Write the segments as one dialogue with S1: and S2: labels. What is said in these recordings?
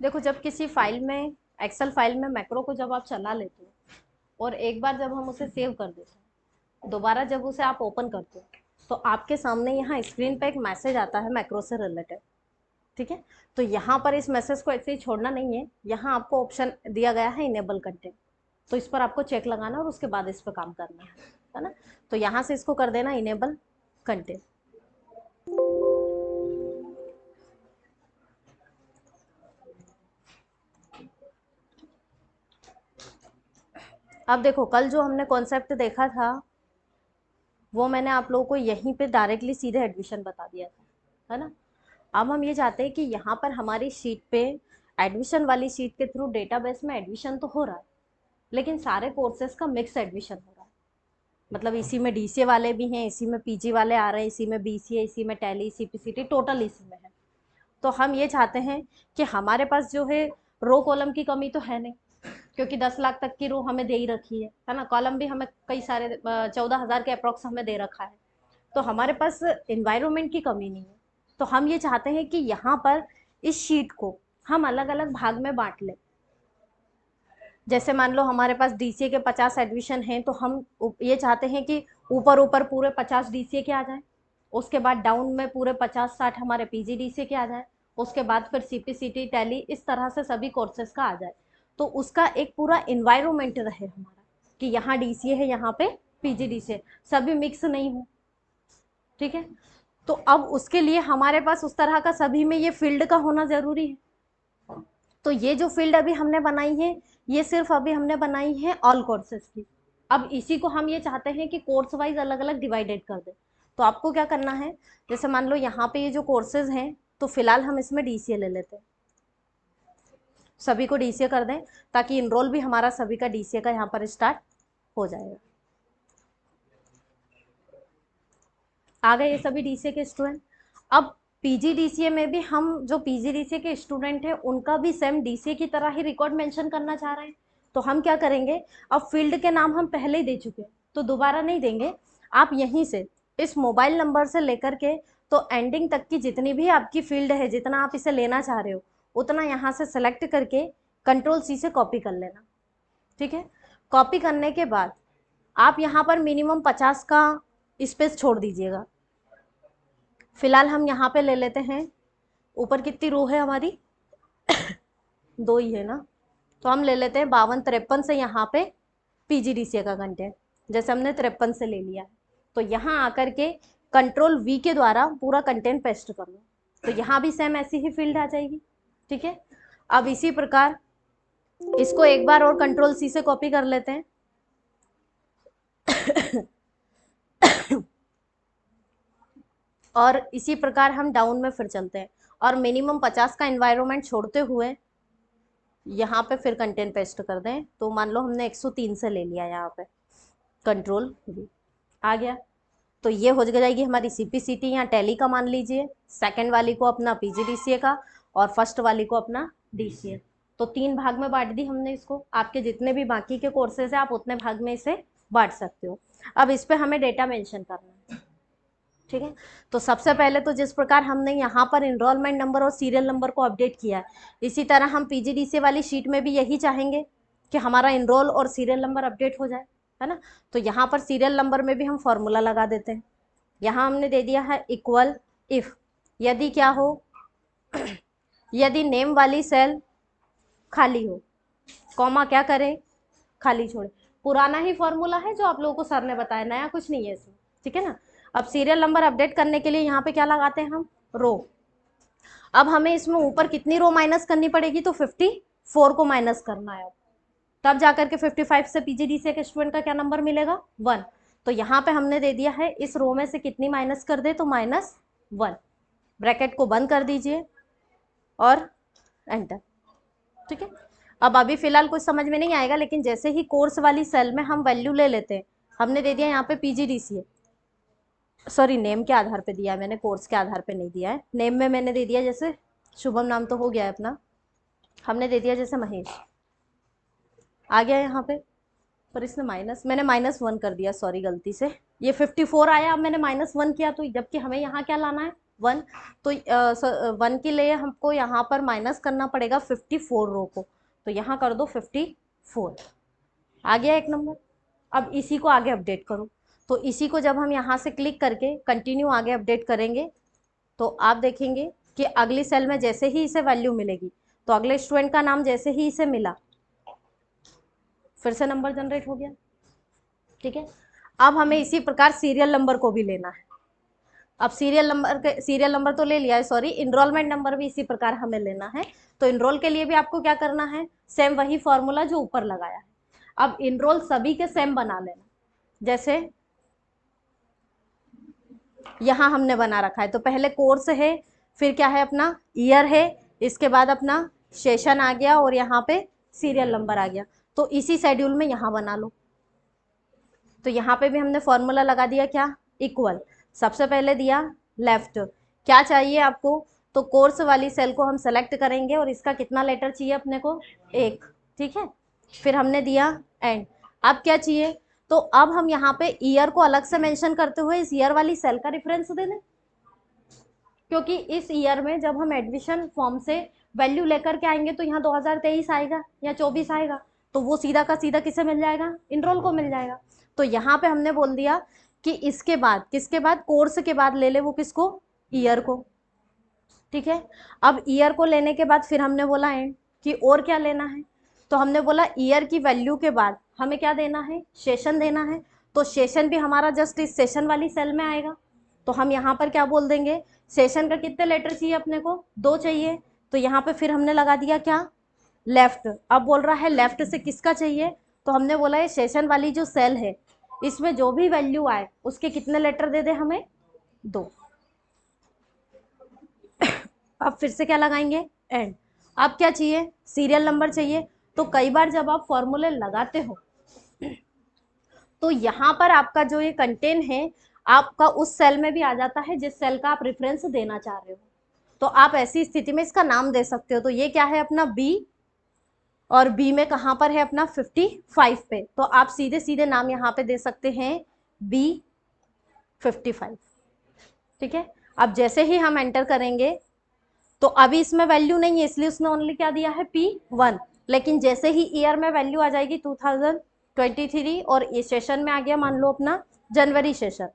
S1: देखो, जब किसी फाइल में, एक्सेल फाइल में मैक्रो को जब आप चला लेते हो और एक बार जब हम उसे सेव कर देते हैं, दोबारा जब उसे आप ओपन करते हो तो आपके सामने यहाँ स्क्रीन पे एक मैसेज आता है मैक्रो से रिलेटेड। ठीक है, तो यहाँ पर इस मैसेज को ऐसे ही छोड़ना नहीं है, यहाँ आपको ऑप्शन दिया गया है इनेबल कंटेंट, तो इस पर आपको चेक लगाना और उसके बाद इस पर काम करना है ना। तो यहाँ से इसको कर देना इनेबल कंटेंट। अब देखो, कल जो हमने कॉन्सेप्ट देखा था वो मैंने आप लोगों को यहीं पे डायरेक्टली सीधे एडमिशन बता दिया था, है ना। अब हम ये चाहते हैं कि यहाँ पर हमारी शीट पे, एडमिशन वाली शीट के थ्रू डेटाबेस में एडमिशन तो हो रहा है, लेकिन सारे कोर्सेज का मिक्स एडमिशन हो रहा है। मतलब इसी में डीसीए वाले भी हैं, इसी में पीजी वाले आ रहे हैं, इसी में बीसीए, इसी में टैली, सीपीसीटी, टोटल इसी में है। तो हम ये चाहते हैं कि हमारे पास जो है रो कॉलम की कमी तो है नहीं, क्योंकि 10 लाख तक की रो हमें दे ही रखी है ना। कॉलम भी हमें कई सारे 14,000 के अप्रॉक्स हमें दे रखा है, तो हमारे पास इन्वायरमेंट की कमी नहीं है। तो हम ये चाहते हैं कि यहाँ पर इस शीट को हम अलग अलग भाग में बांट लें। जैसे मान लो हमारे पास डीसीए के 50 एडमिशन हैं, तो हम ये चाहते हैं कि ऊपर ऊपर पूरे 50 डीसीए के आ जाए, उसके बाद डाउन में पूरे 50-60 हमारे पीजी डीसीए के आ जाए, उसके बाद फिर सीपीसीटी, टैली, इस तरह से सभी कोर्सेज का आ जाए। तो उसका एक पूरा इन्वायरमेंट रहे हमारा, कि यहाँ डीसीए है, यहाँ पे पीजी डीसीए, सभी मिक्स नहीं हो। ठीक है, तो अब उसके लिए हमारे पास उस तरह का सभी में ये फील्ड का होना जरूरी है। तो ये जो फील्ड अभी हमने बनाई है, ये सिर्फ अभी हमने बनाई है ऑल कोर्सेज की। अब इसी को हम ये चाहते हैं कि कोर्स वाइज अलग अलग डिवाइडेड कर दें। तो आपको क्या करना है, जैसे मान लो यहाँ पे ये जो कोर्सेज हैं, तो फिलहाल हम इसमें डीसीए ले लेते हैं, सभी को डीसीए कर दें, ताकि इनरोल भी हमारा सभी का डीसीए का यहाँ पर स्टार्ट हो जाएगा। आ गए ये सभी डीसीए के स्टूडेंट। अब पीजीडीसीए में भी हम जो पीजीडीसीए के स्टूडेंट हैं उनका भी सेम डीसीए की तरह ही रिकॉर्ड मेंशन करना चाह रहे हैं। तो हम क्या करेंगे, अब फील्ड के नाम हम पहले ही दे चुके हैं तो दोबारा नहीं देंगे। आप यहीं से इस मोबाइल नंबर से लेकर के तो एंडिंग तक की जितनी भी आपकी फील्ड है, जितना आप इसे लेना चाह रहे हो, उतना यहाँ से सेलेक्ट करके कंट्रोल-C से कॉपी कर लेना। ठीक है, कॉपी करने के बाद आप यहाँ पर मिनिमम 50 का स्पेस छोड़ दीजिएगा। फिलहाल हम यहाँ पे ले लेते हैं, ऊपर कितनी रो है हमारी, 2 ही है ना, तो हम ले लेते हैं 52-53 से यहाँ पे पीजीडीसीए का कंटेंट, जैसे हमने 53 से ले लिया है। तो यहाँ आकर के कंट्रोल-V के द्वारा पूरा कंटेंट पेस्ट कर लो, तो यहाँ भी सेम ऐसी ही फील्ड आ जाएगी। ठीक है, अब इसी प्रकार इसको एक बार और कंट्रोल-C से कॉपी कर लेते हैं। और इसी प्रकार हम डाउन में फिर चलते हैं और मिनिमम 50 का एनवायरनमेंट छोड़ते हुए यहाँ पे फिर कंटेंट पेस्ट कर दें। तो मान लो हमने 103 से ले लिया, यहाँ पे कंट्रोल-V आ गया। तो ये हो जाएगी हमारी सीपीसीटी या टैली का, मान लीजिए सेकंड वाली को अपना पीजीडीसीए का और फर्स्ट वाली को अपना डीसीए। तो 3 भाग में बांट दी हमने इसको। आपके जितने भी बाकी के कोर्सेज है आप उतने भाग में इसे बांट सकते हो। अब इस पे हमें डेटा मेंशन करना है। ठीक है, तो सबसे पहले तो जिस प्रकार हमने यहाँ पर इनरोलमेंट नंबर और सीरियल नंबर को अपडेट किया है, इसी तरह हम पीजीडीसीए वाली शीट में भी यही चाहेंगे कि हमारा इनरोल और सीरियल नंबर अपडेट हो जाए, है ना। तो यहाँ पर सीरियल नंबर में भी हम फॉर्मूला लगा देते हैं। यहाँ हमने दे दिया है इक्वल इफ, यदि क्या हो, यदि नेम वाली सेल खाली हो, कॉमा क्या करे, खाली छोड़े। पुराना ही फॉर्मूला है जो आप लोगों को सर ने बताया, नया कुछ नहीं है इसमें। ठीक है ना। अब सीरियल नंबर अपडेट करने के लिए यहाँ पे क्या लगाते हैं हम, रो। अब हमें इसमें ऊपर कितनी रो माइनस करनी पड़ेगी, तो 54 को माइनस करना है। तब जाकर के 55 से पीजीडीसीए के स्टूडेंट का क्या नंबर मिलेगा, 1। तो यहाँ पे हमने दे दिया है इस रो में से कितनी माइनस कर दे, तो -1। ब्रैकेट को बंद कर दीजिए और एंटर। ठीक है, अब अभी फिलहाल कुछ समझ में नहीं आएगा, लेकिन जैसे ही कोर्स वाली सेल में हम वैल्यू ले लेते हैं, हमने दे दिया यहाँ पे पीजीडीसीए, सॉरी नेम के आधार पे दिया है मैंने, कोर्स के आधार पे नहीं दिया है। नेम में मैंने दे दिया, जैसे शुभम नाम तो हो गया है अपना, हमने दे दिया जैसे महेश, आ गया यहाँ पे। पर इसने मैंने -1 कर दिया, सॉरी गलती से। ये 54 आया, अब मैंने -1 किया, तो जबकि हमें यहाँ क्या लाना है, 1। तो 1 के लिए हमको यहाँ पर माइनस करना पड़ेगा 54 रो को, तो यहाँ कर दो 54। आ गया एक नंबर। अब इसी को आगे अपडेट करो। तो इसी को जब हम यहाँ से क्लिक करके कंटिन्यू आगे अपडेट करेंगे तो आप देखेंगे कि अगली सेल में जैसे ही इसे वैल्यू मिलेगी, तो अगले स्टूडेंट का नाम जैसे ही इसे मिला फिर से नंबर जनरेट हो गया। ठीक है, अब हमें इसी प्रकार सीरियल नंबर को भी लेना है। अब सीरियल नंबर तो ले लिया है, सॉरी, इनरोलमेंट नंबर भी इसी प्रकार हमें लेना है। तो इनरोल के लिए भी आपको क्या करना है, सेम वही फॉर्मूला जो ऊपर लगाया है। अब इनरोल सभी के सेम बना लेना, जैसे यहाँ हमने बना रखा है। तो पहले कोर्स है, फिर क्या है अपना ईयर है, इसके बाद अपना सेशन आ गया और यहाँ पे सीरियल नंबर आ गया। तो इसी शेड्यूल में यहाँ बना लो। तो यहाँ पे भी हमने फॉर्मूला लगा दिया, क्या, इक्वल। सबसे पहले दिया लेफ्ट, क्या चाहिए आपको, तो कोर्स वाली सेल को हम सेलेक्ट करेंगे और इसका कितना लेटर चाहिए अपने को, 1। ठीक है, फिर हमने दिया एंड। अब क्या चाहिए, तो अब हम यहाँ पे ईयर को अलग से मेंशन करते हुए इस ईयर वाली सेल का रेफरेंस दे दें, क्योंकि इस ईयर में जब हम एडमिशन फॉर्म से वैल्यू लेकर के आएंगे तो यहाँ 2023 आएगा या 24 आएगा, तो वो सीधा का सीधा किसे मिल जाएगा, इनरोल को मिल जाएगा। तो यहाँ पे हमने बोल दिया कि इसके बाद, किसके बाद, कोर्स के बाद ले ले वो किसको, ईयर को। ठीक है, अब ईयर को लेने के बाद फिर हमने बोला एंड कि और क्या लेना है, तो हमने बोला ईयर की वैल्यू के बाद हमें क्या देना है, सेशन देना है। तो सेशन भी हमारा जस्ट इस सेशन वाली सेल में आएगा। तो हम यहाँ पर क्या बोल देंगे, सेशन का कितने लेटर चाहिए अपने को, 2 चाहिए। तो यहाँ पे फिर हमने लगा दिया क्या, लेफ्ट। अब बोल रहा है लेफ्ट से किसका चाहिए, तो हमने बोला ये सेशन वाली जो सेल है इसमें जो भी वैल्यू आए उसके कितने लेटर दे दे हमें, 2। अब फिर से क्या लगाएंगे, एंड। अब क्या चाहिए, सीरियल नंबर चाहिए। तो कई बार जब आप फॉर्मूले लगाते हो तो यहाँ पर आपका जो ये कंटेंट है आपका उस सेल में भी आ जाता है जिस सेल का आप रेफरेंस देना चाह रहे हो। तो आप ऐसी स्थिति में इसका नाम दे सकते हो। तो ये क्या है अपना बी, और बी में कहाँ पर है अपना 55 पे, तो आप सीधे सीधे नाम यहाँ पे दे सकते हैं B55। ठीक है, अब जैसे ही हम एंटर करेंगे तो अभी इसमें वैल्यू नहीं है इसलिए उसने ओनली क्या दिया है P1, लेकिन जैसे ही ईयर में वैल्यू आ जाएगी 2023 और ये सेशन में आ गया मान लो अपना जनवरी सेशन,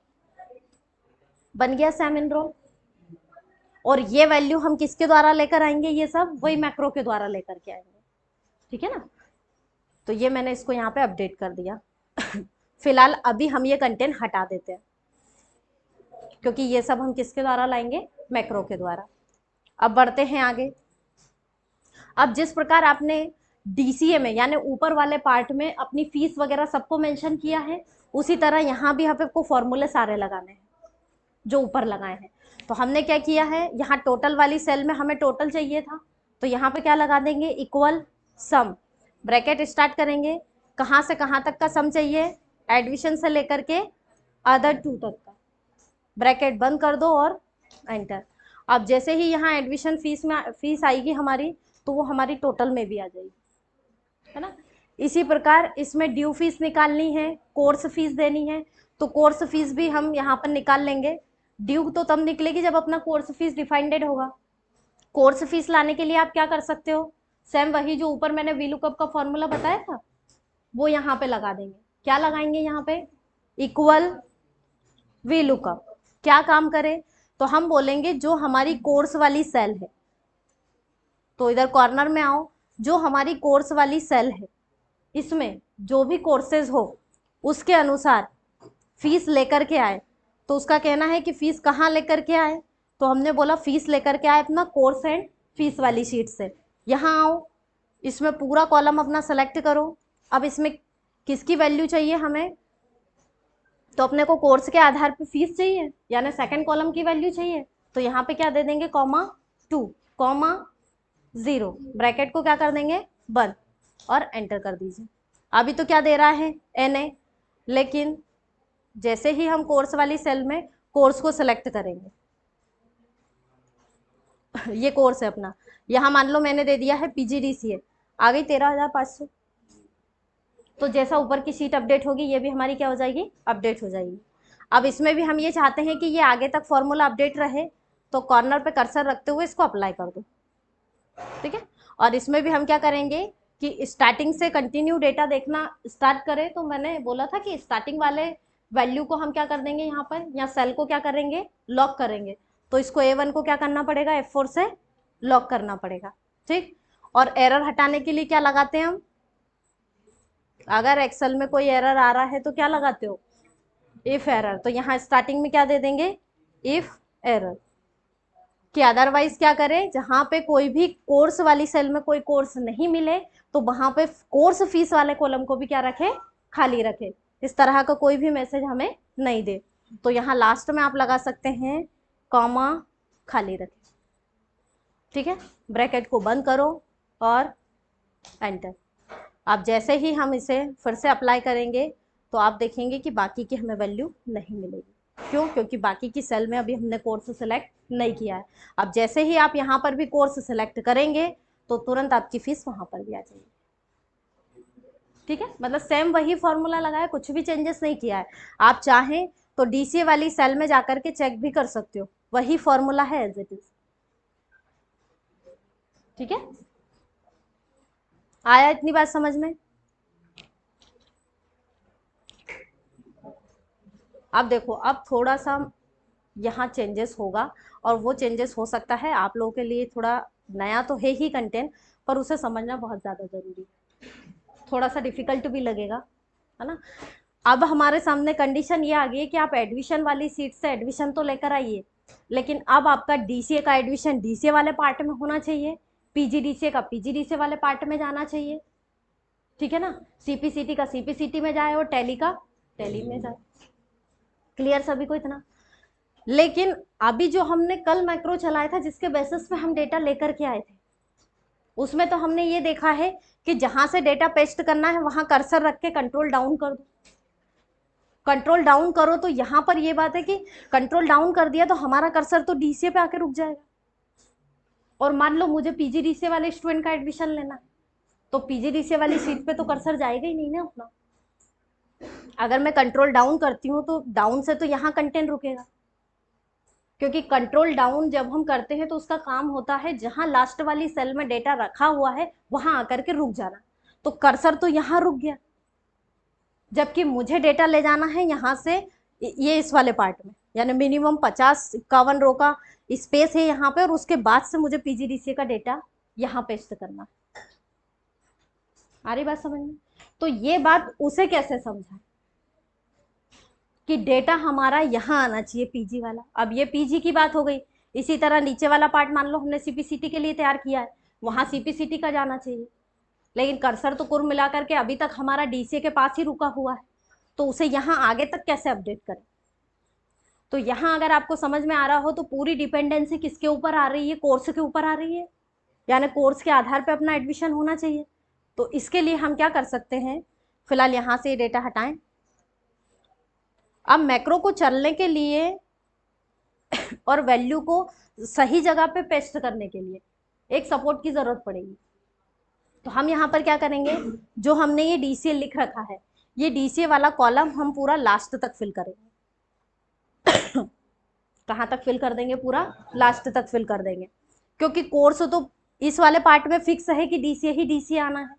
S1: बन गया सेम इनरोल। और ये वैल्यू हम किसके द्वारा लेकर आएंगे, ये सब वही मैक्रो के द्वारा लेकर के आएंगे। ठीक है ना, तो ये मैंने इसको यहाँ पे अपडेट कर दिया। फिलहाल अभी हम ये कंटेंट हटा देते हैं क्योंकि ये सब हम किसके द्वारा लाएंगे, मैक्रो के द्वारा। अब बढ़ते हैं आगे। अब जिस प्रकार आपने डीसीए में यानी ऊपर वाले पार्ट में अपनी फीस वगैरह सबको मेंशन किया है, उसी तरह यहाँ भी आपको फॉर्मूले सारे लगाने हैं जो ऊपर लगाए हैं। तो हमने क्या किया है, यहाँ टोटल वाली सेल में हमें टोटल चाहिए था, तो यहाँ पे क्या लगा देंगे, इक्वल सम, ब्रैकेट स्टार्ट करेंगे, कहाँ से कहाँ तक का सम चाहिए, एडमिशन से लेकर के अदर 2 तक का, ब्रैकेट बंद कर दो और एंटर। अब जैसे ही यहाँ एडमिशन फीस आएगी हमारी तो वो हमारी टोटल में भी आ जाएगी, है ना। इसी प्रकार इसमें ड्यू फीस निकालनी है, कोर्स फीस देनी है, तो कोर्स फीस भी हम यहाँ पर निकाल लेंगे। ड्यू तो तब निकलेगी जब अपना कोर्स फीस डिफाइंडेड होगा। कोर्स फीस लाने के लिए आप क्या कर सकते हो, सेम वही जो ऊपर मैंने वीलुकअप का फॉर्मूला बताया था वो यहाँ पे लगा देंगे। क्या लगाएंगे यहाँ पे, इक्वल वीलुकअप। क्या काम करे, तो हम बोलेंगे जो हमारी कोर्स वाली सेल है, तो इधर कॉर्नर में आओ, जो हमारी कोर्स वाली सेल है इसमें जो भी कोर्सेज हो उसके अनुसार फीस लेकर के आए। तो उसका कहना है कि फीस कहाँ लेकर के आए, तो हमने बोला फीस लेकर के आए अपना कोर्स एंड फीस वाली शीट से। यहाँ आओ, इसमें पूरा कॉलम अपना सेलेक्ट करो। अब इसमें किसकी वैल्यू चाहिए हमें, तो अपने को कोर्स के आधार पे फीस चाहिए यानी सेकंड कॉलम की वैल्यू चाहिए। तो यहाँ पे क्या दे देंगे, (2, 0), ब्रैकेट को क्या कर देंगे, बंद, और एंटर कर दीजिए। अभी तो क्या दे रहा है, NA, लेकिन जैसे ही हम कोर्स वाली सेल में कोर्स को सिलेक्ट करेंगे ये कोर्स है अपना, यहाँ मान लो मैंने दे दिया है PGDCA, आ गई 13,500। तो जैसा ऊपर की शीट अपडेट होगी ये भी हमारी क्या हो जाएगी, अपडेट हो जाएगी। अब इसमें भी हम ये चाहते हैं कि ये आगे तक फॉर्मूला अपडेट रहे, तो कॉर्नर पे कर्सर रखते हुए इसको अप्लाई कर दो, ठीक है। और इसमें भी हम क्या करेंगे कि स्टार्टिंग से कंटिन्यू डेटा देखना स्टार्ट करें, तो मैंने बोला था कि स्टार्टिंग वाले वैल्यू को हम क्या कर देंगे, यहाँ पर या सेल को क्या करेंगे, लॉक करेंगे। तो इसको A1 को क्या करना पड़ेगा, F4 से लॉक करना पड़ेगा, ठीक। और एरर हटाने के लिए क्या लगाते हैं हम, अगर एक्सेल में कोई एरर आ रहा है तो क्या लगाते हो, इफ एरर। तो यहाँ स्टार्टिंग में क्या दे देंगे, इफ एरर। कि अदरवाइज क्या करें, जहां पे कोई भी कोर्स वाली सेल में कोई कोर्स नहीं मिले तो वहां पे कोर्स फीस वाले कॉलम को भी क्या रखे, खाली रखे, इस तरह का कोई भी मैसेज हमें नहीं दे। तो यहाँ लास्ट में आप लगा सकते हैं कॉमा खाली रखे, ठीक है। ब्रैकेट को बंद करो और एंटर। अब जैसे ही हम इसे फिर से अप्लाई करेंगे तो आप देखेंगे कि बाकी की हमें वैल्यू नहीं मिलेगी। क्यों, क्योंकि बाकी की सेल में अभी हमने कोर्स सेलेक्ट नहीं किया है। अब जैसे ही आप यहाँ पर भी कोर्स सेलेक्ट करेंगे तो तुरंत आपकी फीस वहां पर भी आ जाएगी, ठीक है। मतलब सेम वही फॉर्मूला लगाया, कुछ भी चेंजेस नहीं किया है। आप चाहें तो डीसीए वाली सेल में जाकर के चेक भी कर सकते हो, वही फॉर्मूला है एज इट इज, ठीक है। आया इतनी बात समझ में। अब देखो, अब थोड़ा सा यहाँ चेंजेस होगा, और वो चेंजेस हो सकता है आप लोगों के लिए थोड़ा नया तो है ही कंटेंट, पर उसे समझना बहुत ज़्यादा ज़रूरी है, थोड़ा सा डिफिकल्ट भी लगेगा, है ना। अब हमारे सामने कंडीशन ये आ गई है कि आप एडमिशन वाली सीट से एडमिशन तो लेकर आइए, लेकिन अब आपका डीसीए का एडमिशन डीसीए वाले पार्ट में होना चाहिए, पीजीडीसीए का पीजीडीसीए वाले पार्ट में जाना चाहिए, ठीक है ना। सीपीसीटी का सीपीसीटी में जाए और टैली का टैली में जाए। क्लियर सभी को इतना। लेकिन अभी जो हमने कल मैक्रो चलाया था जिसके बेसिस पे हम डेटा लेकर के आए थे, उसमें तो हमने ये देखा है कि जहां से डेटा पेस्ट करना है वहां कर्सर रख के कंट्रोल डाउन कर दो, कंट्रोल डाउन करो। तो यहां पर ये बात है कि कंट्रोल डाउन कर दिया तो हमारा कर्सर तो डीसीए पे आके रुक जाएगा। और मान लो मुझे पीजीडीसीए वाले स्टूडेंट का एडमिशन लेना है, तो पीजीडीसीए वाली सीट पे तो कर्सर जाएगा ही नहीं ना अपना। अगर मैं कंट्रोल डाउन करती हूँ तो डाउन से तो यहाँ कंटेंट रुकेगा, क्योंकि कंट्रोल डाउन जब हम करते हैं तो उसका काम होता है जहां लास्ट वाली सेल में डेटा रखा हुआ है वहां आकर के रुक जाना। तो कर्सर तो यहाँ रुक गया, जबकि मुझे डेटा ले जाना है यहाँ से ये इस वाले पार्ट में, यानी मिनिमम 50-51 रो का स्पेस है यहाँ पे, और उसके बाद से मुझे पीजीडीसीए का डेटा यहाँ पेस्ट करना। आ रही बात समझ में। तो ये बात उसे कैसे समझा कि डेटा हमारा यहाँ आना चाहिए पीजी वाला। अब ये पीजी की बात हो गई। इसी तरह नीचे वाला पार्ट मान लो हमने सीपीसीटी के लिए तैयार किया है, वहां सीपीसीटी का जाना चाहिए, लेकिन कर्सर तो कुल मिलाकर के अभी तक हमारा डीसीए के पास ही रुका हुआ है, तो उसे यहाँ आगे तक कैसे अपडेट करें। तो यहाँ अगर आपको समझ में आ रहा हो तो पूरी डिपेंडेंसी किसके ऊपर आ रही है, कोर्स के ऊपर आ रही है, यानी कोर्स के आधार पर अपना एडमिशन होना चाहिए। तो इसके लिए हम क्या कर सकते हैं, फिलहाल यहाँ से ये डेटा हटाएं। अब मैक्रो को चलने के लिए और वैल्यू को सही जगह पे पेस्ट करने के लिए एक सपोर्ट की जरूरत पड़ेगी। तो हम यहाँ पर क्या करेंगे, जो हमने ये डीसीए लिख रखा है, ये डीसीए वाला कॉलम हम पूरा लास्ट तक फिल करेंगे। कहाँ तक फिल कर देंगे, पूरा लास्ट तक फिल कर देंगे, क्योंकि कोर्स तो इस वाले पार्ट में फिक्स है कि डीसीए ही डीसीए आना है,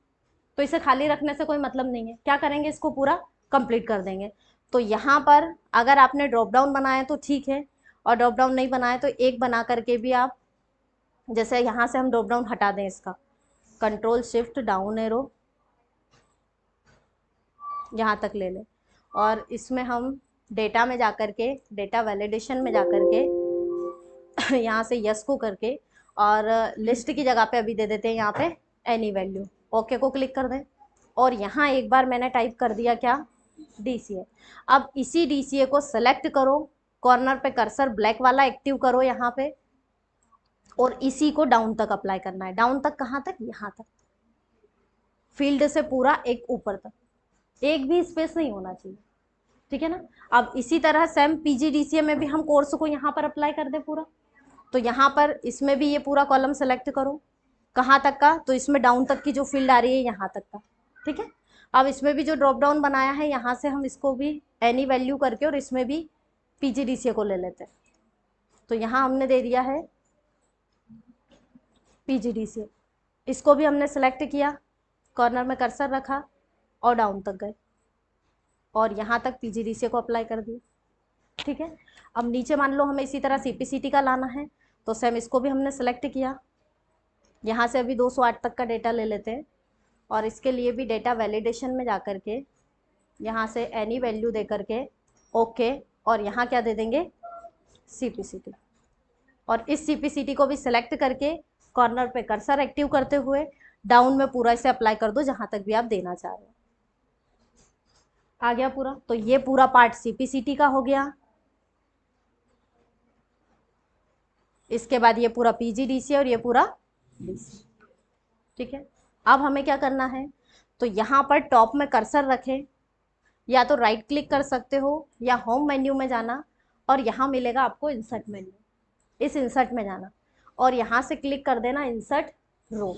S1: तो इसे खाली रखने से कोई मतलब नहीं है। क्या करेंगे, इसको पूरा कंप्लीट कर देंगे। तो यहाँ पर अगर आपने ड्रॉप डाउन बनाया तो ठीक है, और ड्रॉप डाउन नहीं बनाया तो एक बना करके भी आप, जैसे यहाँ से हम ड्रॉप डाउन हटा दें, इसका कंट्रोल शिफ्ट डाउन एरो यहाँ तक ले लें, और इसमें हम डेटा में जाकर के, डेटा वैलिडेशन में जाकर के यहाँ से यस को करके, और लिस्ट की जगह पे अभी दे देते हैं यहाँ पे एनी वैल्यू, ओके को क्लिक कर दें। और यहाँ एक बार मैंने टाइप कर दिया क्या, डीसीए। अब इसी डीसीए को सेलेक्ट करो, कॉर्नर पे कर्सर ब्लैक वाला एक्टिव करो यहाँ पे, और इसी को डाउन तक अप्लाई करना है। डाउन तक कहाँ तक, यहाँ तक, फील्ड से पूरा एक ऊपर तक, एक भी स्पेस नहीं होना चाहिए, ठीक है ना। अब इसी तरह सेम पीजीडीसीए में भी हम कोर्स को यहाँ पर अप्लाई कर दें पूरा। तो यहाँ पर इसमें भी ये पूरा कॉलम सेलेक्ट करो, कहाँ तक का, तो इसमें डाउन तक की जो फील्ड आ रही है यहाँ तक का, ठीक है। अब इसमें भी जो ड्रॉप डाउन बनाया है यहाँ से हम इसको भी एनी वैल्यू करके, और इसमें भी पीजीडीसीए को ले लेते हैं। तो यहाँ हमने दे दिया है PGDCA, इसको भी हमने सेलेक्ट किया, कॉर्नर में कर्सर रखा और डाउन तक गए और यहाँ तक PGDCA को अप्लाई कर दिया। ठीक है, अब नीचे मान लो हमें इसी तरह CPCT का लाना है, तो सेम इसको भी हमने सेलेक्ट किया, यहाँ से अभी 208 तक का डेटा ले लेते हैं और इसके लिए भी डेटा वैलिडेशन में जा कर के यहाँ से एनी वैल्यू दे करके ओके, और यहाँ क्या दे देंगे CPCT, और इस CPCT को भी सिलेक्ट करके कॉर्नर पे कर्सर एक्टिव करते हुए डाउन में पूरा इसे अप्लाई कर दो जहाँ तक भी आप देना चाह रहे हो। आ गया पूरा, तो ये पूरा पार्ट CPCT का हो गया। इसके बाद ये पूरा PGDCA और ये पूरा DC। ठीक है, अब हमें क्या करना है, तो यहाँ पर टॉप में कर्सर रखें, या तो राइट क्लिक कर सकते हो या होम मेन्यू में जाना और यहाँ मिलेगा आपको इंसर्ट मेन्यू, इस इंसर्ट में जाना और यहाँ से क्लिक कर देना इंसर्ट रो,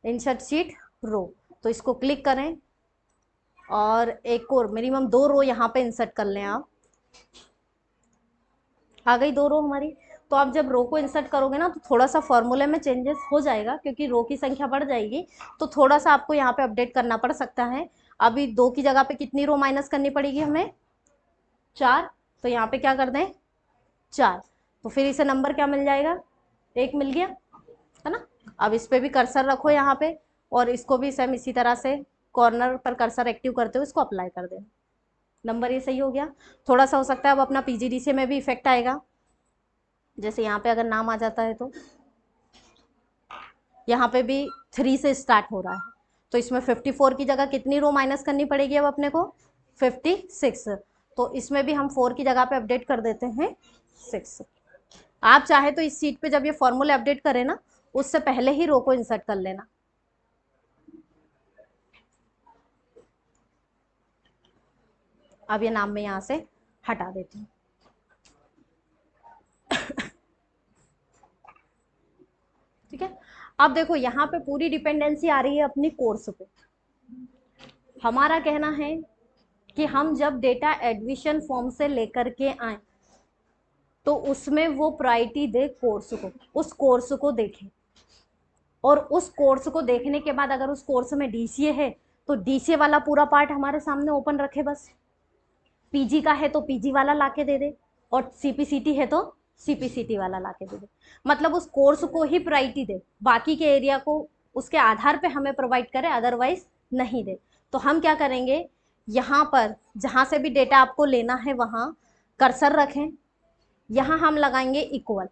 S1: इंसर्ट शीट रो। तो इसको क्लिक करें और एक और मिनिमम 2 रो यहाँ पे इंसर्ट कर लें आप। आ गई 2 रो हमारी। तो आप जब रो को इंसर्ट करोगे ना तो थोड़ा सा फॉर्मूले में चेंजेस हो जाएगा, क्योंकि रो की संख्या बढ़ जाएगी, तो थोड़ा सा आपको यहाँ पे अपडेट करना पड़ सकता है। अभी 2 की जगह पे कितनी रो माइनस करनी पड़ेगी हमें, 4, तो यहाँ पे क्या कर दें 4, तो फिर इसे नंबर क्या मिल जाएगा, 1 मिल गया, है ना। अब इस पे भी कर्सर रखो यहाँ पे और इसको भी सेम इसी तरह से कॉर्नर पर कर्सर एक्टिव करते हुए इसको अप्लाई कर दें, नंबर ये सही हो गया। थोड़ा सा हो सकता है अब अपना PGDCA में भी इफेक्ट आएगा, जैसे यहाँ पे अगर नाम आ जाता है तो यहाँ पे भी 3 से स्टार्ट हो रहा है, तो इसमें 54 की जगह कितनी रो माइनस करनी पड़ेगी अब अपने को, 56, तो इसमें भी हम 4 की जगह पे अपडेट कर देते हैं 6। आप चाहे तो इस सीट पे जब ये फॉर्मूले अपडेट करें ना उससे पहले ही रो को इंसर्ट कर लेना। अब ये नाम मैं यहाँ से हटा देती हूँ। ठीक है, अब देखो यहाँ पे पूरी डिपेंडेंसी आ रही है अपनी कोर्स पे। हमारा कहना है कि हम जब डेटा एडमिशन फॉर्म से लेकर के आए तो उसमें वो प्रायोरिटी दे कोर्स को, उस कोर्स को देखें, और उस कोर्स को देखने के बाद अगर उस कोर्स में DCA है तो DCA वाला पूरा पार्ट हमारे सामने ओपन रखे, बस PG का है तो PG वाला लाके दे दे, और CPCT है तो CPCT वाला लाके दे दे, मतलब उस कोर्स को ही प्रायोरिटी दे, बाकी के एरिया को उसके आधार पे हमें प्रोवाइड करे, अदरवाइज नहीं दे। तो हम क्या करेंगे, यहाँ पर जहाँ से भी डेटा आपको लेना है वहाँ कर्सर रखें, यहाँ हम लगाएंगे इक्वल।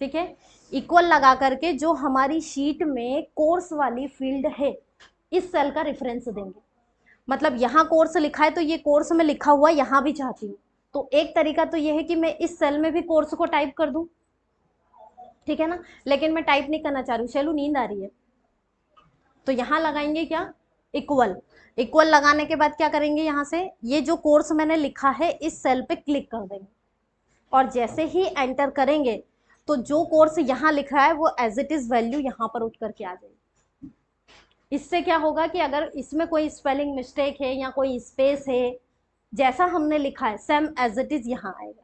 S1: ठीक है, इक्वल लगा करके जो हमारी शीट में कोर्स वाली फील्ड है इस सेल का रेफरेंस देंगे, मतलब यहाँ कोर्स लिखा है तो ये कोर्स में लिखा हुआ यहाँ भी चाहती हूँ, तो एक तरीका तो ये है कि मैं इस सेल में भी कोर्स को टाइप कर दूं, ठीक है ना, लेकिन मैं टाइप नहीं करना चाह रही हूँ, चलो नींद आ रही है, तो यहाँ लगाएंगे क्या इक्वल। इक्वल लगाने के बाद क्या करेंगे, यहाँ से ये जो कोर्स मैंने लिखा है इस सेल पे क्लिक कर देंगे, और जैसे ही एंटर करेंगे तो जो कोर्स यहाँ लिखा है वो एज इट इज वैल्यू यहाँ पर उठ करके आ जाएगी। इससे क्या होगा कि अगर इसमें कोई स्पेलिंग मिस्टेक है या कोई स्पेस है, जैसा हमने लिखा है सेम एज इट इज यहाँ आएगा,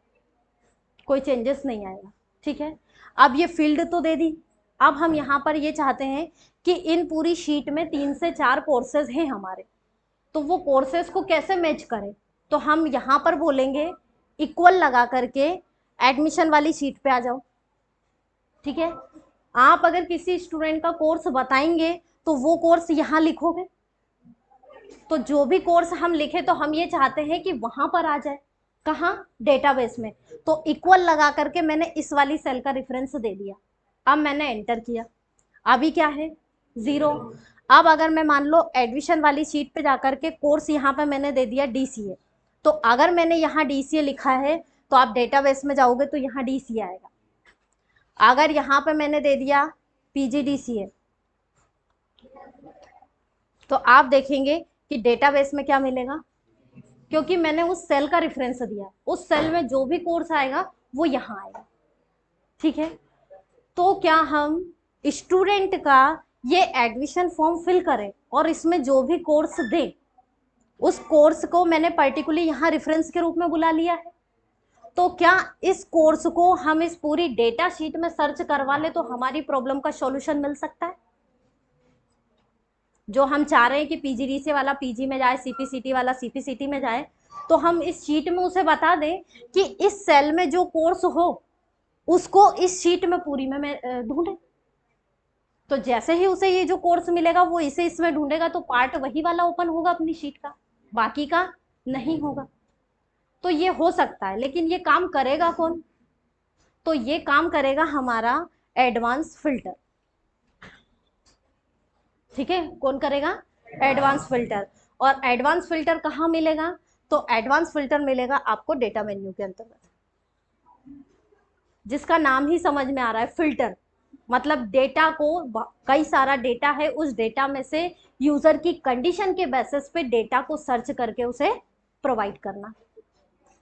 S1: कोई चेंजेस नहीं आएगा। ठीक है, अब ये फील्ड तो दे दी, अब हम यहाँ पर ये चाहते हैं कि इन पूरी शीट में 3 से 4 कोर्सेज हैं हमारे, तो वो कोर्सेज को कैसे मैच करें, तो हम यहाँ पर बोलेंगे इक्वल लगा करके एडमिशन वाली शीट पे आ जाओ। ठीक है, आप अगर किसी स्टूडेंट का कोर्स बताएंगे तो वो कोर्स यहाँ लिखोगे, तो जो भी कोर्स हम लिखे तो हम ये चाहते हैं कि वहां पर आ जाए, कहाँ डेटाबेस में, तो इक्वल लगा करके मैंने इस वाली सेल का रेफरेंस दे दिया, अब मैंने एंटर किया, अभी क्या है 0। अब अगर मैं मान लो एडमिशन वाली शीट पे जाकर के कोर्स यहाँ पे मैंने दे दिया DCA, तो अगर मैंने यहाँ DCA लिखा है तो आप डेटाबेस में जाओगे तो यहाँ DCA आएगा, अगर यहाँ पे मैंने दे दिया PGDCA तो आप देखेंगे कि डेटाबेस में क्या मिलेगा, क्योंकि मैंने उस सेल का रेफरेंस दिया, उस सेल में जो भी कोर्स आएगा वो यहाँ आएगा। ठीक है, तो क्या हम स्टूडेंट का ये एडमिशन फॉर्म फिल करें और इसमें जो भी कोर्स दें उस कोर्स को मैंने पर्टिकुलरली यहाँ रेफरेंस के रूप में बुला लिया है, तो क्या इस कोर्स को हम इस पूरी डेटा शीट में सर्च करवा ले तो हमारी प्रॉब्लम का सॉल्यूशन मिल सकता है? जो हम चाह रहे हैं कि पीजीडीसी वाला पीजी में जाए, सीपीसीटी वाला सीपीसीटी में जाए, तो हम इस शीट में उसे बता दें कि इस सेल में जो कोर्स हो उसको इस शीट में पूरी में ढूंढे। तो जैसे ही उसे ये जो कोर्स मिलेगा वो इसे इसमें ढूंढेगा तो पार्ट वही वाला ओपन होगा अपनी शीट का, बाकी का नहीं होगा। तो ये हो सकता है, लेकिन ये काम करेगा कौन? तो ये काम करेगा हमारा एडवांस फिल्टर। ठीक है, कौन करेगा? Advance filter. और एडवांस फिल्टर कहाँ मिलेगा? तो एडवांस फिल्टर मिलेगा आपको डेटा मेन्यू के अंतर्गत, जिसका नाम ही समझ में आ रहा है, फिल्टर। मतलब डेटा को, कई सारा डेटा है, उस डेटा में से यूजर की कंडीशन के बेसिस पे डेटा को सर्च करके उसे प्रोवाइड करना।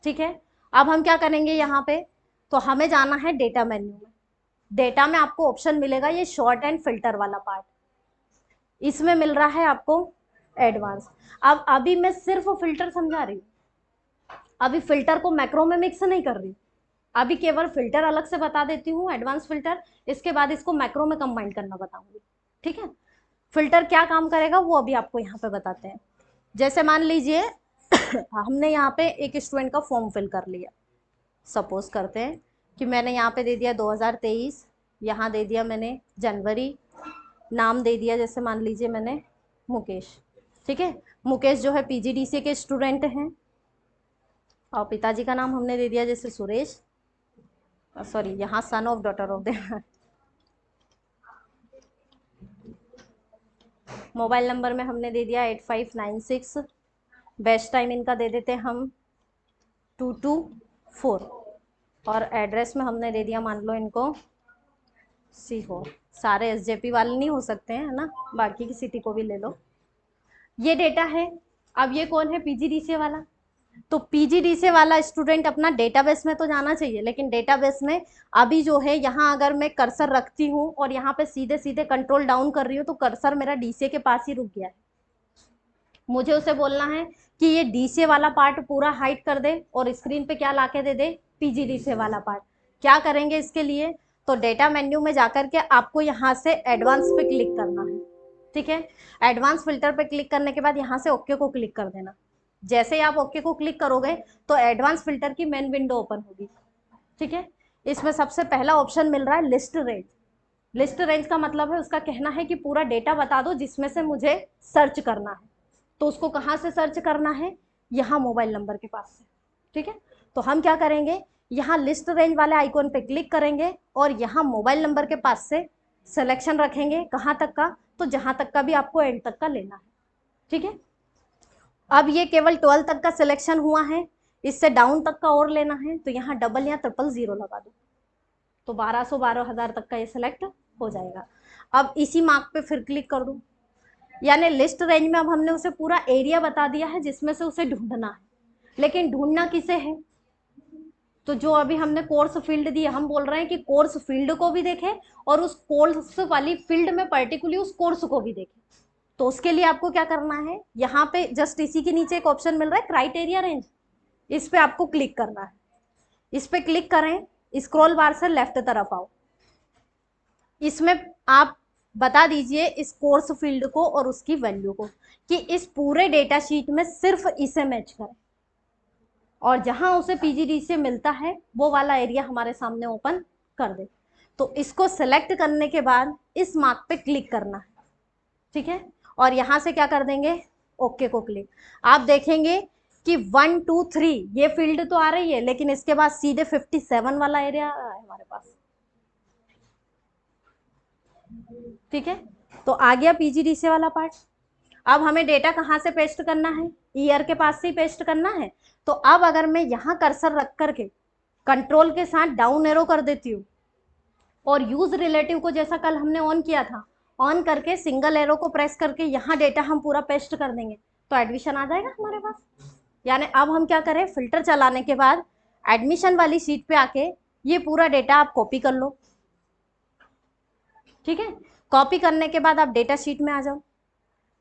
S1: ठीक है, अब हम क्या करेंगे यहाँ पे? तो हमें जाना है डेटा मेन्यू में। डेटा में आपको ऑप्शन मिलेगा ये शॉर्ट एंड फिल्टर वाला पार्ट, इसमें मिल रहा है आपको एडवांस। अब अभी मैं सिर्फ फिल्टर समझा रही हूँ, अभी फिल्टर को मैक्रो में मिक्स नहीं कर रही, अभी केवल फिल्टर अलग से बता देती हूँ, एडवांस फिल्टर। इसके बाद इसको मैक्रो में कंबाइन करना बताऊंगी। ठीक है, फिल्टर क्या काम करेगा वो अभी आपको यहाँ पे बताते हैं। जैसे मान लीजिए हमने यहाँ पे एक स्टूडेंट का फॉर्म फिल कर लिया। सपोज करते हैं कि मैंने यहाँ पे दे दिया 2023, यहाँ दे दिया मैंने जनवरी, नाम दे दिया जैसे मान लीजिए मैंने मुकेश। ठीक है, मुकेश जो है पीजीडीसी के स्टूडेंट हैं, और पिताजी का नाम हमने दे दिया जैसे सुरेश, सॉरी यहाँ सन ऑफ डॉटर ऑफ देना। मोबाइल नंबर में हमने दे दिया 8596, बेस्ट टाइम इनका दे देते हम 224, और एड्रेस में हमने दे दिया मान लो इनको C4। सारे एसजेपी वाले नहीं हो सकते हैं, है ना, बाकी की सिटी को भी ले लो। ये डेटा है। अब ये कौन है? पीजीडीसी वाला। तो पीजीडीसी वाला स्टूडेंट अपना डेटाबेस में तो जाना चाहिए, लेकिन डेटाबेस में अभी जो है यहाँ अगर मैं कर्सर रखती हूँ और यहाँ पे सीधे सीधे कंट्रोल डाउन कर रही हूँ तो कर्सर मेरा डीसीए के पास ही रुक गया है। मुझे उसे बोलना है कि ये डीसीए वाला पार्ट पूरा हाइड कर दे और स्क्रीन पे क्या लाके दे दे? पीजीडीसी वाला पार्ट। क्या करेंगे इसके लिए? तो डेटा मेन्यू में जाकर के आपको यहाँ से एडवांस पे क्लिक करना है। ठीक है, एडवांस फिल्टर पे क्लिक करने के बाद यहाँ से ओके को क्लिक कर देना। जैसे ही आप ओके को क्लिक करोगे तो एडवांस फिल्टर की मेन विंडो ओपन होगी। ठीक है, इसमें सबसे पहला ऑप्शन मिल रहा है लिस्ट रेंज। लिस्ट रेंज का मतलब है, उसका कहना है कि पूरा डेटा बता दो जिसमें से मुझे सर्च करना है। तो उसको कहाँ से सर्च करना है? यहाँ मोबाइल नंबर के पास से। ठीक है, तो हम क्या करेंगे, यहाँ लिस्ट रेंज वाले आइकॉन पे क्लिक करेंगे और यहाँ मोबाइल नंबर के पास से सिलेक्शन रखेंगे। कहाँ तक का? तो जहाँ तक का भी आपको एंड तक का लेना है। ठीक है, अब ये केवल 12 तक का सिलेक्शन हुआ है, इससे डाउन तक का और लेना है तो यहाँ डबल या ट्रिपल जीरो लगा दो, तो 1200 12,000 तक का ये सिलेक्ट हो जाएगा। अब इसी मार्क पे फिर क्लिक कर दूँ, यानी लिस्ट रेंज में अब हमने उसे पूरा एरिया बता दिया है जिसमें से उसे ढूंढना है। लेकिन ढूंढना किसे है? तो जो अभी हमने कोर्स फील्ड दी, हम बोल रहे हैं कि कोर्स फील्ड को भी देखे और उस कोर्स वाली फील्ड में पर्टिकुलरली उस कोर्स को भी देखे। तो उसके लिए आपको क्या करना है, यहाँ पे जस्ट इसी के नीचे एक ऑप्शन मिल रहा है क्राइटेरिया रेंज, इस पे आपको क्लिक करना है। इस पे क्लिक करें, स्क्रॉल बार से लेफ्ट तरफ आओ, इसमें आप बता दीजिए इस कोर्स फील्ड को और उसकी वैल्यू को कि इस पूरे डेटा शीट में सिर्फ इसे मैच करें, और जहां उसे पीजीडी से मिलता है वो वाला एरिया हमारे सामने ओपन कर दे। तो इसको सेलेक्ट करने के बाद इस मार्क पे क्लिक करना है। ठीक है, और यहां से क्या कर देंगे? ओके को क्लिक। आप देखेंगे कि 1 2 3 ये फील्ड तो आ रही है, लेकिन इसके बाद सीधे 57 वाला एरिया आ रहा है हमारे पास। ठीक है, तो आ गया पीजीडीसी वाला पार्ट। अब हमें डेटा कहाँ से पेस्ट करना है? ईयर के पास से ही पेस्ट करना है। तो अब अगर मैं यहाँ कर्सर रख करके कंट्रोल के साथ डाउन एरो कर देती हूँ और यूज रिलेटिव को जैसा कल हमने ऑन किया था, ऑन करके सिंगल एरो को प्रेस करके यहाँ डेटा हम पूरा पेस्ट कर देंगे तो एडमिशन आ जाएगा हमारे पास। यानी अब हम क्या करें, फिल्टर चलाने के बाद एडमिशन वाली शीट पे आके ये पूरा डेटा आप कॉपी कर लो। ठीक है, कॉपी करने के बाद आप डेटा शीट में आ जाओ।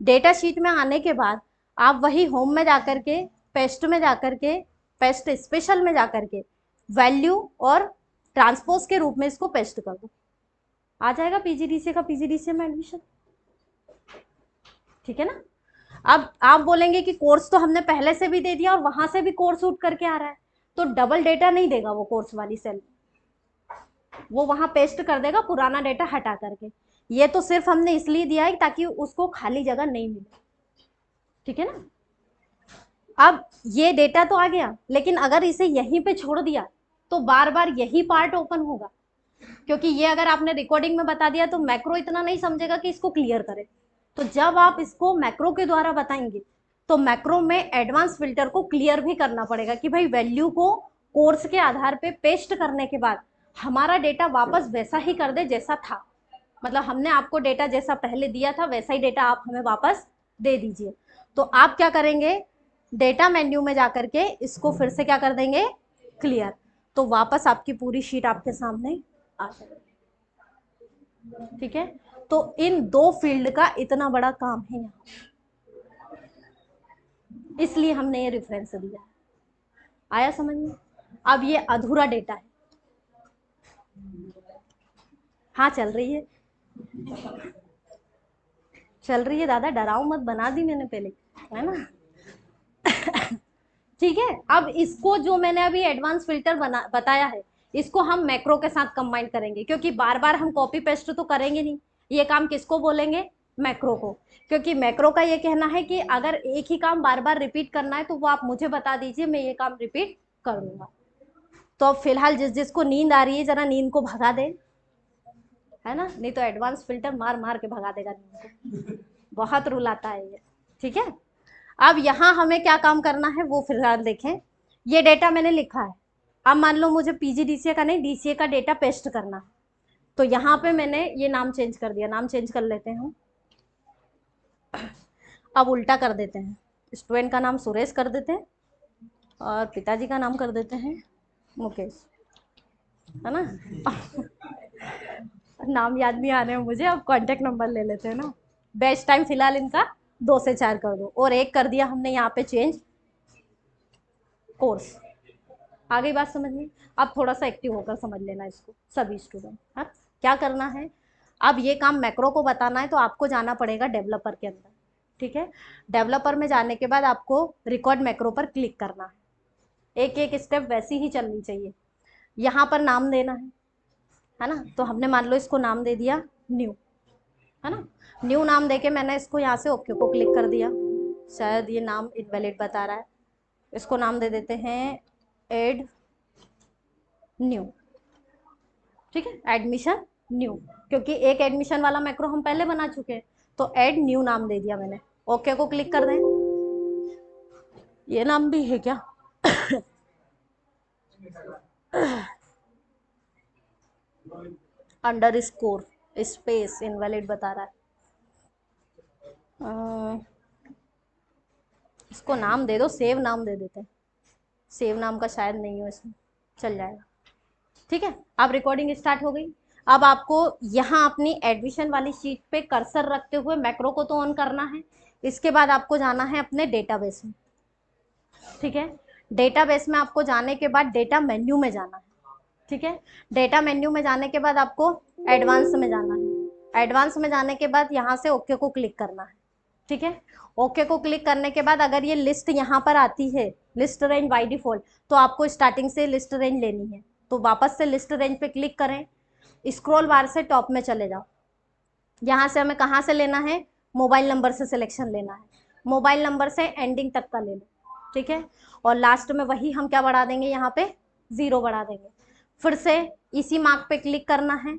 S1: डेटा शीट में आने के बाद आप वही होम में जाकर के, पेस्ट में जाकर के, पेस्ट स्पेशल में जाकर के वैल्यू और ट्रांसपोज के रूप में इसको पेस्ट कर दो, आ जाएगा पीजीडीसीए का पीजीडीसीए में एडमिशन। ठीक है ना। अब आप बोलेंगे कि कोर्स तो हमने पहले से भी दे दिया और वहां से भी कोर्स उठ करके आ रहा है, तो डबल डेटा नहीं देगा वो कोर्स वाली सेल, वो वहां पेस्ट कर देगा पुराना डेटा हटा करके। ये तो सिर्फ हमने इसलिए दिया है ताकि उसको खाली जगह नहीं मिले। ठीक है ना। अब ये डेटा तो आ गया, लेकिन अगर इसे यहीं पे छोड़ दिया तो बार बार यही पार्ट ओपन होगा, क्योंकि ये अगर आपने रिकॉर्डिंग में बता दिया तो मैक्रो इतना नहीं समझेगा कि इसको क्लियर करे। तो जब आप इसको मैक्रो के द्वारा बताएंगे तो मैक्रो में एडवांस फिल्टर को क्लियर भी करना पड़ेगा कि भाई वैल्यू को कोर्स के आधार पे पेस्ट करने के बाद हमारा डेटा वापस वैसा ही कर दे जैसा था, मतलब हमने आपको डेटा जैसा पहले दिया था वैसा ही डेटा आप हमें वापस दे दीजिए। तो आप क्या करेंगे, डेटा मेन्यू में जाकर के इसको फिर से क्या कर देंगे, क्लियर, तो वापस आपकी पूरी शीट आपके सामने आ जाएगी। ठीक है। तो इन दो फील्ड का इतना बड़ा काम है यहाँ, इसलिए हमने ये रेफरेंस दिया है। आया समझ में। अब ये अधूरा डेटा है। हाँ चल रही है, चल रही है दादा, डराओ मत, बना दी मैंने पहले, है ना। ठीक है। अब इसको जो मैंने अभी एडवांस फिल्टर बताया है, इसको हम मैक्रो के साथ कंबाइन करेंगे, क्योंकि बार बार हम कॉपी पेस्ट तो करेंगे नहीं। ये काम किसको बोलेंगे, मैक्रो को, क्योंकि मैक्रो का ये कहना है कि अगर एक ही काम बार बार रिपीट करना है तो वो आप मुझे बता दीजिए, मैं ये काम रिपीट कर दूंगा। तो अब फिलहाल जिस जिसको नींद आ रही है जरा नींद को भगा दे, है ना, नहीं तो एडवांस फिल्टर मार मार के भगा देगा नींद को, बहुत रूल आता है ये। ठीक है। अब यहाँ हमें क्या काम करना है वो फिलहाल देखें। ये डेटा मैंने लिखा है, अब मान लो मुझे पीजीडीसीए का नहीं डीसीए का डेटा पेस्ट करना है, तो यहाँ पे मैंने ये नाम चेंज कर दिया, नाम चेंज कर लेते हैं हम। अब उल्टा कर देते हैं, स्टूडेंट का नाम सुरेश कर देते हैं और पिताजी का नाम कर देते हैं मुकेश, है ना। नाम याद नहीं आ रहे हैं मुझे, अब कॉन्टेक्ट नंबर ले लेते हैं ना। बेस्ट टाइम फिलहाल इनका 2 से 4 कर दो, और एक कर दिया हमने यहाँ पे चेंज कोर्स। आ गई बात समझ में। अब थोड़ा सा एक्टिव होकर समझ लेना इसको सभी स्टूडेंट। हाँ, क्या करना है, अब ये काम मैक्रो को बताना है तो आपको जाना पड़ेगा डेवलपर के अंदर। ठीक है। डेवलपर में जाने के बाद आपको रिकॉर्ड मैक्रो पर क्लिक करना है, एक एक स्टेप वैसी ही चलनी चाहिए। यहाँ पर नाम देना है ना, तो हमने मान लो इसको नाम दे दिया न्यू, है ना। न्यू नाम देके मैंने इसको यहाँ से ओके को क्लिक कर दिया, शायद ये नाम इनवैलिड बता रहा है, इसको नाम दे देते हैं एड न्यू। ठीक है, एडमिशन न्यू, क्योंकि एक एडमिशन वाला मैक्रो हम पहले बना चुके हैं, तो एड न्यू नाम दे दिया मैंने, ओके को क्लिक कर दें। ये नाम भी है क्या। अंडर स्कोर स्पेस इनवैलिड बता रहा है, इसको नाम दे दो, सेव नाम दे देते हैं, सेव नाम का शायद नहीं हो इसमें, चल जाएगा। ठीक है। अब रिकॉर्डिंग स्टार्ट हो गई। अब आपको यहाँ अपनी एडमिशन वाली शीट पे कर्सर रखते हुए मैक्रो को तो ऑन करना है, इसके बाद आपको जाना है अपने डेटाबेस में। ठीक है। डेटाबेस में आपको जाने के बाद डेटा मेन्यू में जाना है। ठीक है। डेटा मेन्यू में जाने के बाद आपको एडवांस में जाना है, एडवांस में जाने के बाद यहाँ से ओके को क्लिक करना है। ठीक है। ओके को क्लिक करने के बाद अगर ये लिस्ट यहाँ पर आती है, लिस्ट रेंज बाय डिफॉल्ट, तो आपको स्टार्टिंग से लिस्ट रेंज लेनी है, तो वापस से लिस्ट रेंज पे क्लिक करें, स्क्रॉल बार से टॉप में चले जाओ, यहाँ से हमें कहाँ से लेना है, मोबाइल नंबर से सिलेक्शन लेना है, मोबाइल नंबर से एंडिंग तक का ले लो। ठीक है। और लास्ट में वही हम क्या बढ़ा देंगे, यहाँ पे 0 बढ़ा देंगे। फिर से इसी मार्क पे क्लिक करना है,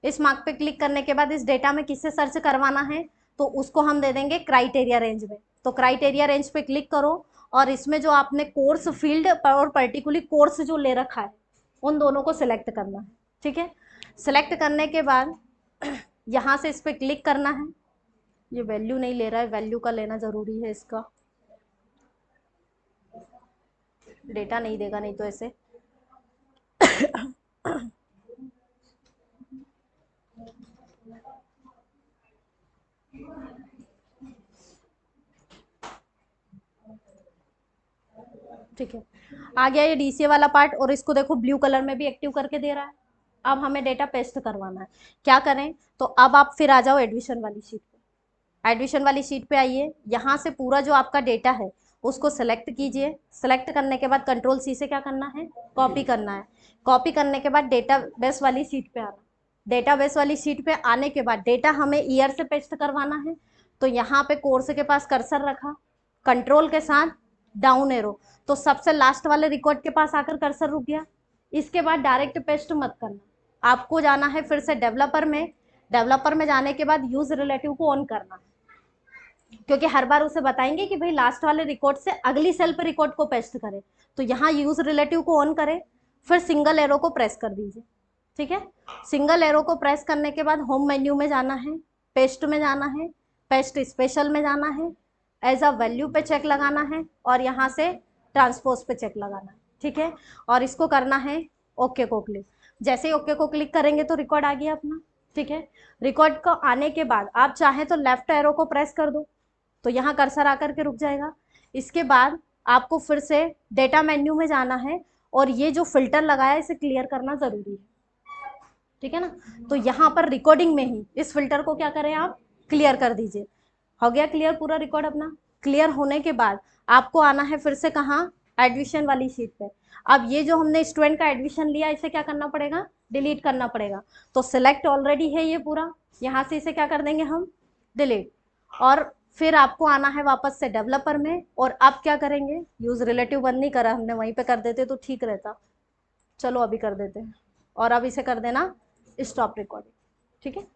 S1: इस मार्क पे क्लिक करने के बाद इस डेटा में किससे सर्च करवाना है, तो उसको हम दे देंगे क्राइटेरिया रेंज में, तो क्राइटेरिया रेंज पे क्लिक करो और इसमें जो आपने कोर्स फील्ड और पर्टिकुलरली कोर्स जो ले रखा है उन दोनों को सिलेक्ट करना है। ठीक है। सिलेक्ट करने के बाद यहाँ से इस पर क्लिक करना है, ये वैल्यू नहीं ले रहा है, वैल्यू का लेना जरूरी है, इसका डेटा नहीं देगा नहीं तो ऐसे। ठीक है, आ गया ये डीसीए वाला पार्ट, और इसको देखो ब्लू कलर में भी एक्टिव करके दे रहा है। अब हमें डेटा पेस्ट करवाना है, क्या करें? तो अब आप फिर आ जाओ एडमिशन वाली शीट पे। एडमिशन वाली शीट पे आइए, यहाँ से पूरा जो आपका डेटा है उसको सेलेक्ट कीजिए। सेलेक्ट करने के बाद कंट्रोल सी से क्या करना है? कॉपी करना है। कॉपी करने के बाद डेटा बेस वाली शीट पे आना। डेटा बेस वाली शीट पे आने के बाद डेटा हमें ईयर से पेस्ट करवाना है। तो यहाँ पे कोर्स के पास कर्सर रखा, कंट्रोल के साथ डाउन एरो, तो सबसे लास्ट वाले रिकॉर्ड के पास आकर कर्सर रुक गया। इसके बाद डायरेक्ट पेस्ट मत करना, आपको जाना है फिर से डेवलपर में। डेवलपर में जाने के बाद यूज रिलेटिव को ऑन करना, क्योंकि हर बार उसे बताएंगे कि भाई लास्ट वाले रिकॉर्ड से अगली सेल पर रिकॉर्ड को पेस्ट करें। तो यहाँ यूज रिलेटिव को ऑन करें, फिर सिंगल एरो को प्रेस कर दीजिए। ठीक है, सिंगल एरो को प्रेस करने के बाद होम मेन्यू में जाना है, पेस्ट में जाना है, पेस्ट स्पेशल में जाना है, एज अ वैल्यू पे चेक लगाना है, और यहाँ से ट्रांसपोज पे चेक लगाना है। ठीक है, और इसको करना है ओके को क्लिक। जैसे ही ओके को क्लिक करेंगे तो रिकॉर्ड आ गया अपना। ठीक है, रिकॉर्ड को आने के बाद आप चाहें तो लेफ्ट एरो को प्रेस कर दो, तो यहाँ कर्सर आकर के रुक जाएगा। इसके बाद आपको फिर से डेटा मेन्यू में जाना है, और ये जो फिल्टर लगाया इसे क्लियर करना जरूरी है। ठीक है ना, तो यहाँ पर रिकॉर्डिंग में ही इस फिल्टर को क्या करें, आप क्लियर कर दीजिए। हो गया क्लियर पूरा रिकॉर्ड अपना। क्लियर होने के बाद आपको आना है फिर से कहाँ? एडमिशन वाली शीट पे। अब ये जो हमने स्टूडेंट का एडमिशन लिया इसे क्या करना पड़ेगा? डिलीट करना पड़ेगा। तो सिलेक्ट ऑलरेडी है ये पूरा, यहाँ से इसे क्या कर देंगे हम? डिलीट। और फिर आपको आना है वापस से डेवलपर में, और अब क्या करेंगे? यूज रिलेटिव बंद नहीं करा हमने, वहीं पे कर देते तो ठीक रहता। चलो अभी कर देते हैं, और अब इसे कर देना स्टॉप रिकॉर्डिंग। ठीक है,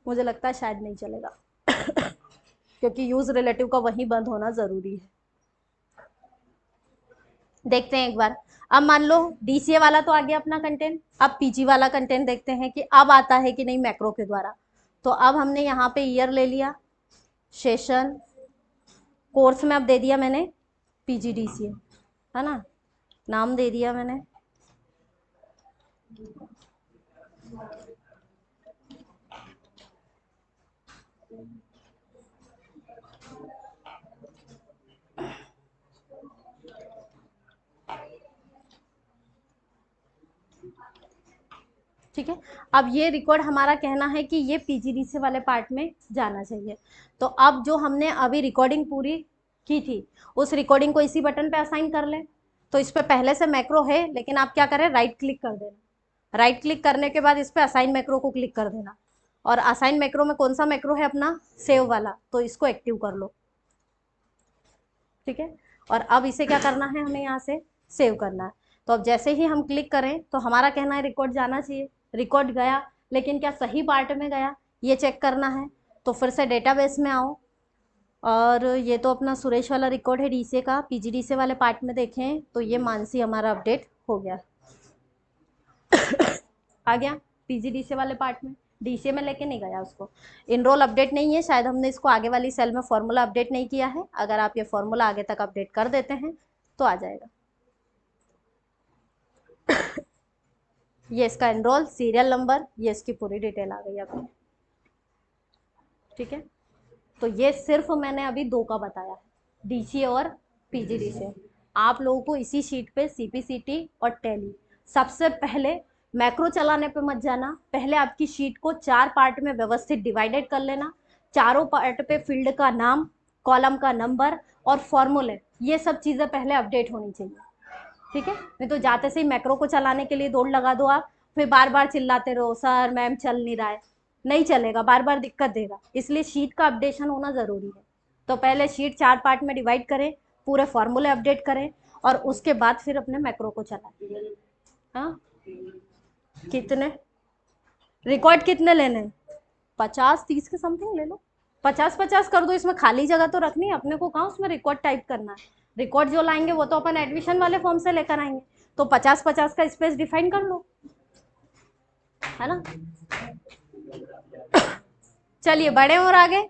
S1: मुझे लगता है शायद नहीं चलेगा क्योंकि यूज रिलेटिव का वहीं बंद होना जरूरी है। देखते हैं एक बार। अब मान लो डीसीए वाला तो आ गया अपना कंटेंट, अब पीजी वाला कंटेंट देखते हैं कि अब आता है कि नहीं मैक्रो के द्वारा। तो अब हमने यहाँ पे ईयर ले लिया, सेशन, कोर्स में अब दे दिया मैंने पीजीडीसीए, है ना, नाम दे दिया मैंने। ठीक है, अब ये रिकॉर्ड हमारा कहना है कि ये पीजीडीसी वाले पार्ट में जाना चाहिए। तो अब जो हमने अभी रिकॉर्डिंग पूरी की थी उस रिकॉर्डिंग को इसी बटन पे असाइन कर लें। तो इस पे पहले से मैक्रो है, लेकिन आप क्या करें? राइट क्लिक कर देना। राइट क्लिक करने के बाद इस पे असाइन मैक्रो को क्लिक कर देना, और असाइन मैक्रो में कौन सा मैक्रो है अपना? सेव वाला, तो इसको एक्टिव कर लो। ठीक है, और अब इसे क्या करना है? हमें यहाँ से सेव करना है। तो अब जैसे ही हम क्लिक करें तो हमारा कहना है रिकॉर्ड जाना चाहिए। रिकॉर्ड गया, लेकिन क्या सही पार्ट में गया ये चेक करना है। तो फिर से डेटाबेस में आओ, और ये तो अपना सुरेश वाला रिकॉर्ड है डीसीए का, पीजीडीसीए वाले पार्ट में देखें तो ये मानसी हमारा अपडेट हो गया आ गया पीजीडीसीए वाले पार्ट में। डीसीए में लेके नहीं गया उसको। इनरोल अपडेट नहीं है, शायद हमने इसको आगे वाली सेल में फॉर्मूला अपडेट नहीं किया है। अगर आप ये फॉर्मूला आगे तक अपडेट कर देते हैं तो आ जाएगा। ये इसका एनरोल, सीरियल नंबर, ये इसकी पूरी डिटेल आ गई आपको। ठीक है, तो ये सिर्फ मैंने अभी दो का बताया, डीसीए और पीजीडीसीए। आप लोगों को इसी शीट पे सीपीसीटी और टैली, सबसे पहले मैक्रो चलाने पे मत जाना, पहले आपकी शीट को 4 पार्ट में व्यवस्थित डिवाइडेड कर लेना। चारों पार्ट पे फील्ड का नाम, कॉलम का नंबर और फॉर्मूले, ये सब चीज़ें पहले अपडेट होनी चाहिए। ठीक है, नहीं तो जाते से ही मैक्रो को चलाने के लिए दौड़ लगा दो आप, फिर बार बार चिल्लाते रहो सर मैम चल नहीं रहा है, नहीं चलेगा, बार बार दिक्कत देगा। इसलिए शीट का अपडेशन होना ज़रूरी है। तो पहले शीट 4 पार्ट में डिवाइड करें, पूरे फॉर्मूले अपडेट करें, और उसके बाद फिर अपने मैक्रो को चलाएं। हाँ, कितने रिकॉर्ड कितने लेने? 50-30 के समथिंग ले लो। 50-50 कर दो, इसमें खाली जगह तो रखनी है अपने को, कहाँ उसमें रिकॉर्ड टाइप करना है। रिकॉर्ड जो लाएंगे वो तो अपन एडमिशन वाले फॉर्म से लेकर आएंगे, तो 50-50 का स्पेस डिफाइन कर लो, है ना। चलिए बढ़े और आगे।